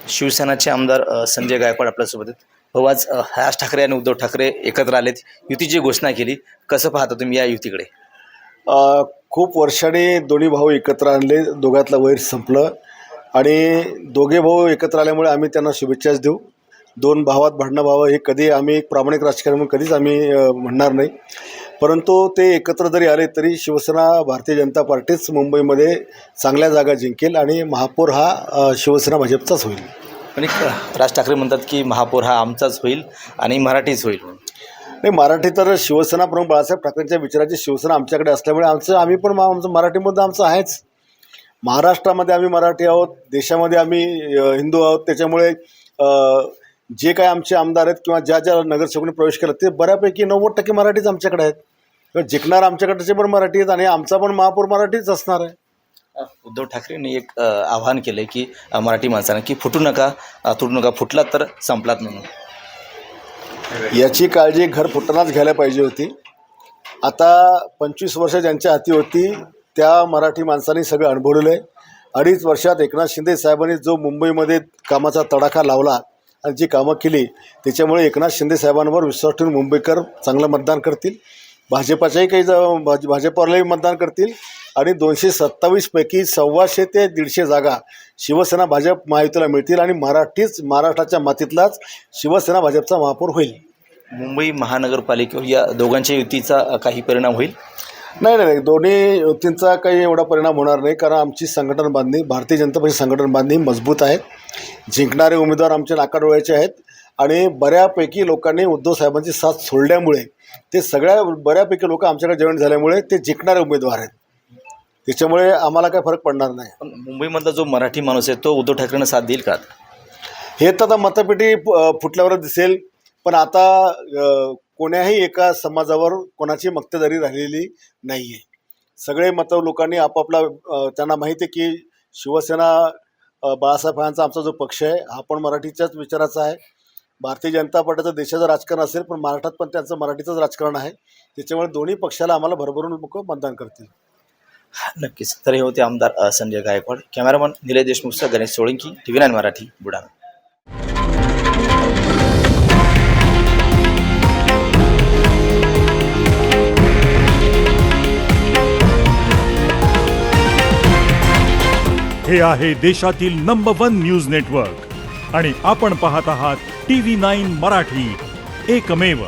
शिवसेनाचे आमदार संजय गायकवाड आपल्यासोबत आहेत. भाऊ, आज राज ठाकरे आणि उद्धव ठाकरे एकत्र आलेत, युतीची घोषणा केली. कसं पाहता तुम्ही या युतीकडे? खूप वर्षांनी दोन्ही भाऊ एकत्र आणले, दोघातलं वैर संपलं आणि दोघे भाऊ एकत्र आल्यामुळे आम्ही त्यांना शुभेच्छाच देऊ. दोन भावात भांडणं व्हावं हे कधी आम्ही प्रामाणिक राजकारण म्हणून कधीच आम्ही म्हणणार नाही. परंतु ते एकत्र जरी आले तरी शिवसेना भारतीय जनता पार्टीच मुंबईमध्ये चांगल्या जागा जिंकेल आणि महापौर हा शिवसेना भाजपचाच होईल. आणि राज ठाकरे म्हणतात की महापौर हा आमचाच होईल आणि मराठीच होईल. नाही, मराठी तर शिवसेना प्रमुख बाळासाहेब ठाकरेंच्या विचाराची शिवसेना आमच्याकडे असल्यामुळे आम्ही पण आमचं मराठीमध्ये आमचं आहेच. महाराष्ट्रामध्ये आम्ही मराठी आहोत, देशामध्ये आम्ही हिंदू आहोत. त्याच्यामुळे जे काय आमचे आमदार आहेत किंवा ज्या ज्या नगरसेवकांनी प्रवेश केला ते बऱ्यापैकी 90% मराठीच आमच्याकडे आहेत. जिंकणार आमच्याकडचे पण मराठी आहेत आणि आमचा पण महापौर मराठीच असणार आहे. उद्धव ठाकरेंनी एक आवाहन केलं आहे की मराठी माणसांना की फुटू नका, तुटू नका, फुटलात तर संपलात म्हणून. याची काळजी घर फुटतानाच घ्यायला पाहिजे होती. आता 25 वर्ष ज्यांच्या हाती होती त्या मराठी माणसांनी सगळं अनुभवलेलं आहे. 2.5 वर्षात एकनाथ शिंदे साहेबांनी जो मुंबईमध्ये कामाचा तडाखा लावला आणि जी कामं केली त्याच्यामुळे एकनाथ शिंदे साहेबांवर विश्वास ठेवून मुंबईकर चांगलं मतदान करतील. भाजपाच्याही काही भाजपवरलाही मतदान करतील आणि 227 पैकी 125 ते 150 जागा शिवसेना भाजप महायुतीला मिळतील आणि महाराष्ट्राच्या मातीतलाच शिवसेना भाजपचा महापौर होईल. मुंबई महानगरपालिकेवर या दोघांच्या युतीचा काही परिणाम होईल? नाही, दोन्ही युतींचा काही एवढा परिणाम होणार नाही, कारण आमची संघटन बांधणी, भारतीय जनता पक्षाची संघटन बांधणी मजबूत आहे. जिंकणारे उमेदवार आमच्या नाकाडोळ्याचे आहेत आणि बऱ्यापैकी लोकांनी उद्धव साहेबांची साथ सोडल्यामुळे ते बऱ्यापैकी लोक आमच्याकडे जॉईन झाल्यामुळे ते जिंकणारे उमेदवार आहेत. त्याच्यामुळे आम्हाला काय फरक पडणार नाही. पण मुंबईमधला जो मराठी माणूस आहे तो उद्धव ठाकरेंना साथ देईल का? हे तर आता मतपेटी फुटल्यावर दिसेल. पण आता कोण्याही एका समाजावर कोणाची मक्तेदारी राहिलेली नाही आहे. सगळे लोकांनी आपापला त्यांना माहिती आहे की शिवसेना बाळासाहेब यांचा आमचा जो पक्ष आहे हा पण मराठीच्याच विचाराचा आहे. भारतीय जनता पार्टीचं देशाचं राजकारण असेल पण महाराष्ट्रात पण त्यांचं मराठीचंच राजकारण आहे. त्याच्यामुळे दोन्ही पक्षाला आम्हाला भरभरून लोक मतदान करतील. नक्कीच. तर हे होते आमदार संजय गायकवाड. कॅमेरामन निलय देशमुखसह गणेश सोळंकी, TV9 मराठी, बुलढाणा. हे आहे देशातील नंबर 1 न्यूज नेटवर्क आणि आपण पाहत आहात TV9 मराठी, एकमेव.